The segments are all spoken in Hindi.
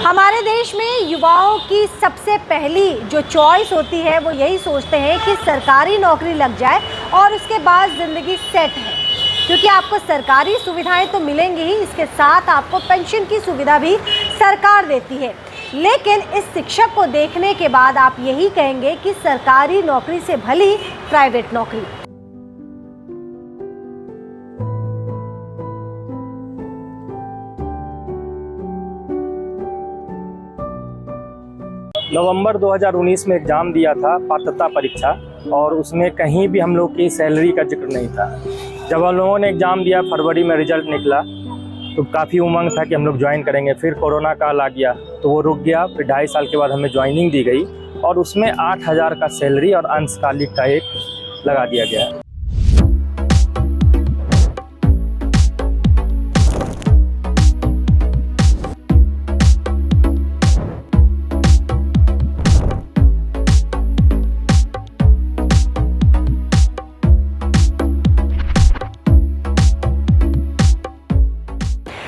हमारे देश में युवाओं की सबसे पहली जो चॉइस होती है वो यही सोचते हैं कि सरकारी नौकरी लग जाए और उसके बाद ज़िंदगी सेट है, क्योंकि आपको सरकारी सुविधाएं तो मिलेंगी ही, इसके साथ आपको पेंशन की सुविधा भी सरकार देती है। लेकिन इस शिक्षक को देखने के बाद आप यही कहेंगे कि सरकारी नौकरी से भली प्राइवेट नौकरी। नवंबर 2019 में एग्ज़ाम दिया था पात्रता परीक्षा, और उसमें कहीं भी हम लोग की सैलरी का जिक्र नहीं था। जब हम लोगों ने एग्ज़ाम दिया, फरवरी में रिज़ल्ट निकला, तो काफ़ी उमंग था कि हम लोग ज्वाइन करेंगे। फिर कोरोना काल आ गया तो वो रुक गया। फिर 2.5 साल के बाद हमें ज्वाइनिंग दी गई और उसमें 8,000 का सैलरी और अंशकालिक का एक लगा दिया गया।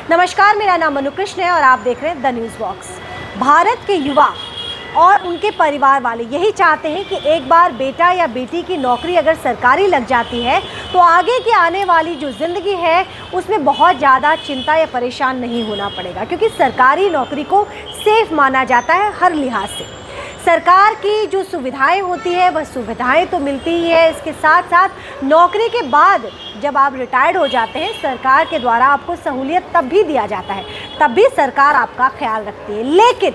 नमस्कार, मेरा नाम मनु कृष्ण है और आप देख रहे हैं द न्यूज़ बॉक्स। भारत के युवा और उनके परिवार वाले यही चाहते हैं कि एक बार बेटा या बेटी की नौकरी अगर सरकारी लग जाती है तो आगे की आने वाली जो ज़िंदगी है उसमें बहुत ज़्यादा चिंता या परेशान नहीं होना पड़ेगा, क्योंकि सरकारी नौकरी को सेफ माना जाता है हर लिहाज से। सरकार की जो सुविधाएं होती है वह सुविधाएं तो मिलती ही है, इसके साथ साथ नौकरी के बाद जब आप रिटायर्ड हो जाते हैं सरकार के द्वारा आपको सहूलियत तब भी दिया जाता है, तब भी सरकार आपका ख्याल रखती है। लेकिन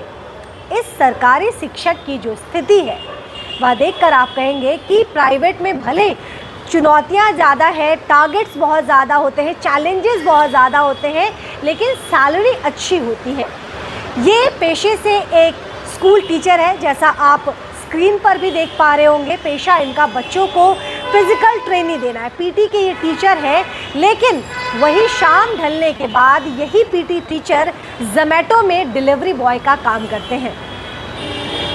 इस सरकारी शिक्षक की जो स्थिति है वह देखकर आप कहेंगे कि प्राइवेट में भले चुनौतियां ज़्यादा है, टारगेट्स बहुत ज़्यादा होते हैं, चैलेंजेस बहुत ज़्यादा होते हैं, लेकिन सैलरी अच्छी होती है। ये पेशे से एक स्कूल टीचर है, जैसा आप स्क्रीन पर भी देख पा रहे होंगे। पेशा इनका बच्चों को फिजिकल ट्रेनिंग देना है, पीटी के ये टीचर है। लेकिन वही शाम ढलने के बाद यही पीटी टीचर ज़ोमैटो में डिलीवरी बॉय का काम करते हैं।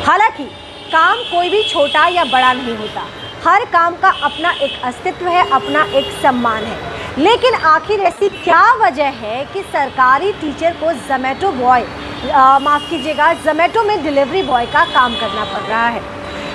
हालांकि काम कोई भी छोटा या बड़ा नहीं होता, हर काम का अपना एक अस्तित्व है, अपना एक सम्मान है। लेकिन आखिर ऐसी क्या वजह है कि सरकारी टीचर को ज़ोमैटो बॉय ज़ोमैटो में डिलीवरी बॉय का काम करना पड़ रहा है?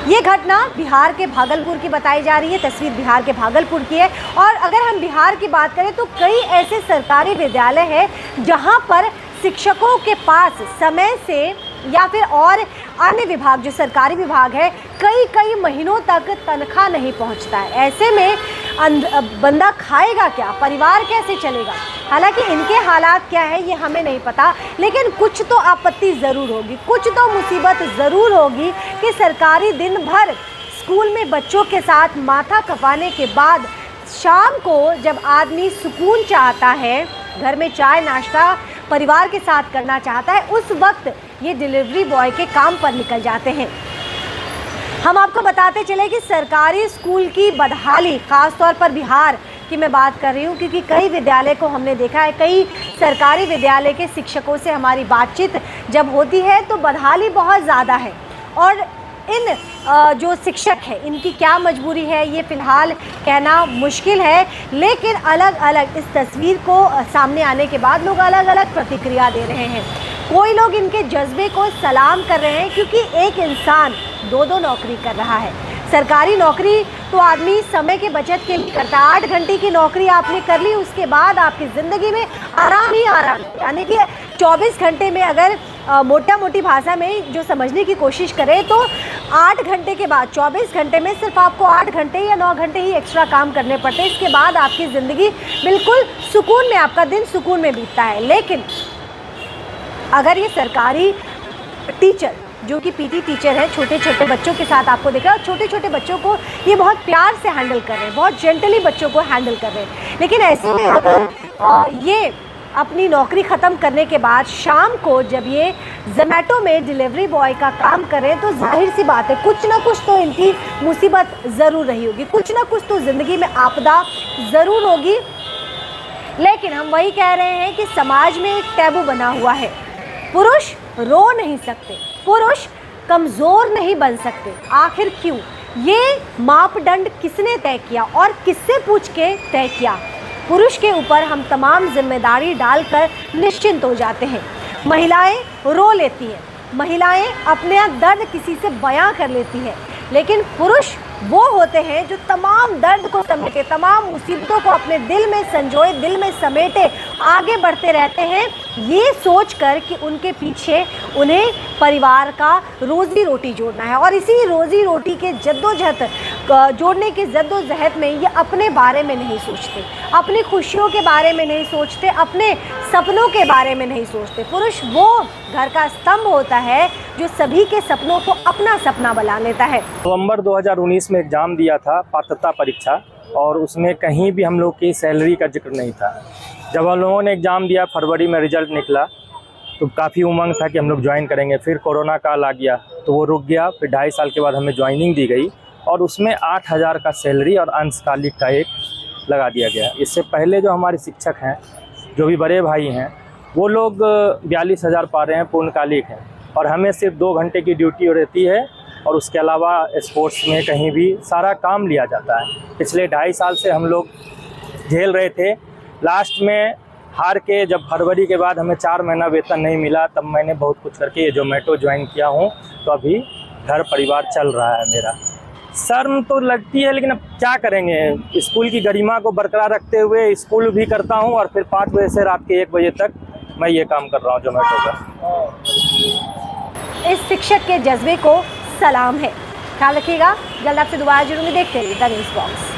ये घटना बिहार के भागलपुर की बताई जा रही है। तस्वीर बिहार के भागलपुर की है। और अगर हम बिहार की बात करें तो कई ऐसे सरकारी विद्यालय हैं जहां पर शिक्षकों के पास समय से या फिर और अन्य विभाग जो सरकारी विभाग है कई महीनों तक तनख्वाह नहीं पहुंचता है। ऐसे में बंदा खाएगा क्या, परिवार कैसे चलेगा? हालांकि इनके हालात क्या है ये हमें नहीं पता, लेकिन कुछ तो आपत्ति ज़रूर होगी, कुछ तो मुसीबत ज़रूर होगी कि सरकारी दिन भर स्कूल में बच्चों के साथ माथा खपाने के बाद शाम को जब आदमी सुकून चाहता है, घर में चाय नाश्ता परिवार के साथ करना चाहता है, उस वक्त ये डिलीवरी बॉय के काम पर निकल जाते हैं। हम आपको बताते चले कि सरकारी स्कूल की बदहाली, ख़ास तौर पर बिहार की मैं बात कर रही हूँ, क्योंकि कई विद्यालय को हमने देखा है, कई सरकारी विद्यालय के शिक्षकों से हमारी बातचीत जब होती है तो बदहाली बहुत ज़्यादा है। और इन जो शिक्षक है इनकी क्या मजबूरी है ये फ़िलहाल कहना मुश्किल है, लेकिन अलग अलग इस तस्वीर को सामने आने के बाद लोग अलग अलग प्रतिक्रिया दे रहे हैं। कोई लोग इनके जज्बे को सलाम कर रहे हैं, क्योंकि एक इंसान दो नौकरी कर रहा है। सरकारी नौकरी तो आदमी समय के बचत के लिए करता है। 8 घंटे की नौकरी आपने कर ली, उसके बाद आपकी ज़िंदगी में आराम ही आराम, यानी कि 24 घंटे में अगर मोटी भाषा में जो समझने की कोशिश करें तो 8 घंटे के बाद 24 घंटे में सिर्फ आपको 8 घंटे या 9 घंटे ही एक्स्ट्रा काम करने पड़ते हैं। इसके बाद आपकी ज़िंदगी बिल्कुल सुकून में, आपका दिन सुकून में बीतता है। लेकिन अगर ये सरकारी टीचर जो कि पीटी टीचर है, छोटे छोटे बच्चों के साथ आपको देखा, और छोटे छोटे बच्चों को ये बहुत प्यार से हैंडल कर रहे हैं, बहुत जेंटली बच्चों को हैंडल कर रहे हैं। लेकिन ऐसे में अगर ये अपनी नौकरी ख़त्म करने के बाद शाम को जब ये ज़ोमैटो में डिलीवरी बॉय का काम करें तो जाहिर सी बात है कुछ ना कुछ तो इनकी मुसीबत ज़रूर रही होगी, कुछ ना कुछ तो ज़िंदगी में आपदा ज़रूर होगी। लेकिन हम वही कह रहे हैं कि समाज में एक टैबू बना हुआ है, पुरुष रो नहीं सकते, पुरुष कमज़ोर नहीं बन सकते। आखिर क्यों? ये मापदंड किसने तय किया और किससे पूछ के तय किया? पुरुष के ऊपर हम तमाम जिम्मेदारी डालकर निश्चिंत हो जाते हैं। महिलाएं रो लेती हैं, महिलाएं अपने दर्द किसी से बयां कर लेती हैं, लेकिन पुरुष वो होते हैं जो तमाम दर्द को समेटे, तमाम मुसीबतों को अपने दिल में संजोए, दिल में समेटे आगे बढ़ते रहते हैं, ये सोचकर कि उनके पीछे उन्हें परिवार का रोज़ी रोटी जोड़ना है। और इसी रोज़ी रोटी के जद्दोजहद जोड़ने की जद्दोजहद में ये अपने बारे में नहीं सोचते, अपनी खुशियों के बारे में नहीं सोचते, अपने सपनों के बारे में नहीं सोचते। पुरुष वो घर का स्तंभ होता है जो सभी के सपनों को अपना सपना बना लेता है। नवंबर 2019 में एग्ज़ाम दिया था, पात्रता परीक्षा, और उसमें कहीं भी हम लोग की सैलरी का जिक्र नहीं था। जब हम लोगों ने एग्ज़ाम दिया, फरवरी में रिज़ल्ट निकला, तो काफ़ी उमंग था कि हम लोग ज्वाइन करेंगे। फिर कोरोना काल आ गया तो वो रुक गया। फिर 2.5 साल के बाद हमें ज्वाइनिंग दी गई और उसमें 8,000 का सैलरी और अंशकालिक का एक लगा दिया गया। इससे पहले जो हमारे शिक्षक हैं, जो भी बड़े भाई हैं, वो लोग 42,000 पा रहे हैं, पूर्णकालिक हैं, और हमें सिर्फ 2 घंटे की ड्यूटी रहती है और उसके अलावा स्पोर्ट्स में कहीं भी सारा काम लिया जाता है। पिछले 2.5 साल से हम लोग झेल रहे थे। लास्ट में हार के जब फरवरी के बाद हमें 4 महीना वेतन नहीं मिला, तब मैंने बहुत कुछ करके ये जोमेटो ज्वाइन किया हूँ, तो अभी घर परिवार चल रहा है मेरा। शर्म तो लगती है, लेकिन अब क्या करेंगे, स्कूल की गरिमा को बरकरार रखते हुए स्कूल भी करता हूँ और फिर 5 बजे से रात के 1 बजे तक मैं ये काम कर रहा हूँ जोमेटो का। इस शिक्षक के जज्बे को सलाम है। ख्याल रखिएगा, जल्द आपसे दोबारा जुड़ूंगी। देखते रहिए द न्यूज़ बॉक्स।